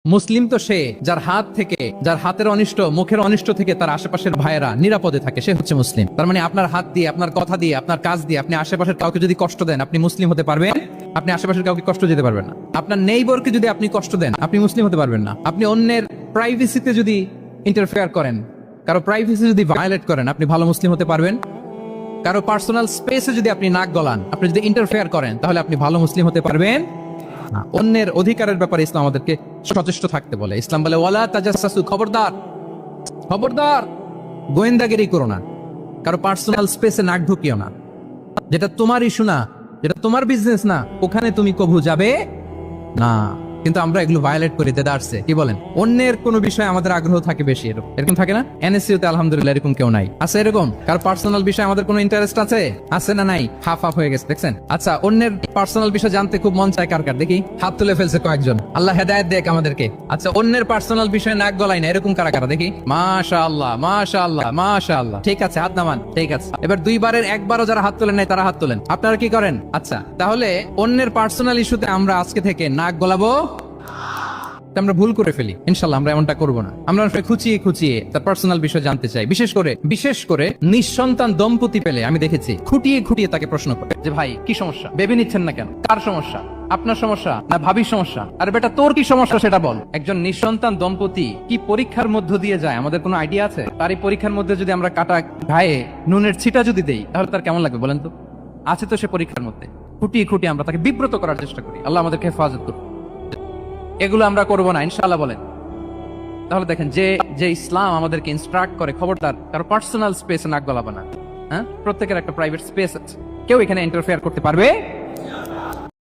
মুসলিম তো সে যার হাত থেকে, যার হাতের অনিষ্ট, মুখের অনিষ্ট থেকে তার আশেপাশের ভাইয়েরা নিরাপদে থাকে, সে হচ্ছে মুসলিম। তার মানে আপনার হাত দিয়ে, আপনার কথা দিয়ে, আপনার কাজ দিয়ে আপনি আশেপাশের কাউকে যদি কষ্ট দেন, আপনি মুসলিম হতে পারবেন? আপনি আশেপাশের কাউকে কষ্ট দিতে পারবেন না। আপনার নেইবরকে যদি আপনি কষ্ট দেন, আপনি মুসলিম হতে পারবেন না। আপনি অন্যের প্রাইভেসিতে যদি ইন্টারফেয়ার করেন, কারো প্রাইভেসি যদি ভায়োলেট করেন, আপনি ভালো মুসলিম হতে পারবেন? কারো পার্সোনাল স্পেসে যদি আপনি নাক গলান, আপনি যদি ইন্টারফেয়ার করেন, তাহলে আপনি ভালো মুসলিম হতে পারবেন না। অন্যের অধিকারের ব্যাপারে ইসলাম আমাদেরকে সচেষ্ট থাকতে বলে। ইসলাম বলে ওয়ালা তাজাসসু, খবরদার খবরদার গোয়েন্দাগিরি করো না, কারো পার্সোনাল স্পেসে নাক ঢুকিও না। যেটা তোমার ইস্যু না, যেটা তোমার বিজনেস না, ওখানে তুমি কভু যাবে না। কিন্তু আমরা এগুলো ভায়োলেট করি দেদারসে। কি বলেন? অন্যের কোনো বিষয়ে আমাদের আগ্রহ থাকে বেশি, এরকম থাকে না? এনএসইউ তে আলহামদুলিল্লাহ এরকম কেউ নাই, আছে এরকম? কার পার্সোনাল বিষয়ে আমাদের কোনো ইন্টারেস্ট আছে? আছে না নাই? হাফ হাফ হয়ে গেছে, দেখছেন? আচ্ছা, অন্যের পার্সোনাল বিষয় জানতে খুব মন চায় কার কার? দেখি হাত তুলে ফেলছে কয়েকজন। আল্লাহ হেদায়েত দেখ আমাদেরকে। আচ্ছা, অন্যের পার্সোনাল বিষয়ে নাক গলাই না, এরকম কারা কারা? দেখি। মাশাআল্লাহ মাশাআল্লাহ মাশাআল্লাহ। ঠিক আছে, হাত নামান। ঠিক আছে, এবার দুইবারের একবারও যারা হাত তোলেন নাই তারা হাত তোলেন। আপনারা কি করেন? আচ্ছা, তাহলে অন্যের পার্সোনাল ইস্যুতে আমরা আজকে থেকে নাক গলাবো? আমরা ভুল করে ফেলি। ইনশাল্লাহ আমরা এমনটা করবো না। আমরা খুঁচিয়ে খুঁচিয়ে তার পার্সোনাল বিষয় জানতে চাই। বিশেষ করে নিঃসন্তান দম্পতি পেলে আমি দেখেছি খুঁটিয়ে খুঁটিয়ে তাকে প্রশ্ন করে যে ভাই কি সমস্যা, বেবি নিচ্ছেন না কেন? কার সমস্যা? আপনার সমস্যা না ভাবির সমস্যা? আরে বেটা, তোর কি সমস্যা সেটা বল। একজন নিঃসন্তান দম্পতি কি পরীক্ষার মধ্য দিয়ে যায় আমাদের কোনো আইডিয়া আছে? তার এই পরীক্ষার মধ্যে যদি আমরা কাটা গায়ে নুনের ছিটা যদি দেই, তাহলে তার কেমন লাগবে বলেন তো? আছে তো সে পরীক্ষার মধ্যে। খুঁটিয়ে খুঁটিয়ে আমরা তাকে বিব্রত করার চেষ্টা করি। আল্লাহ আমাদেরকে হেফাজত করুন। এগুলো আমরা করবো না, ইনশাআল্লাহ বলেন। তাহলে দেখেন, যে ইসলাম আমাদেরকে ইনস্ট্রাক্ট করে, খবরদার কারো পার্সোনাল স্পেসে নাক গলাবে না। হ্যাঁ, প্রত্যেকের একটা প্রাইভেট স্পেস আছে, কেউ এখানে ইন্টারফেয়ার করতে পারবে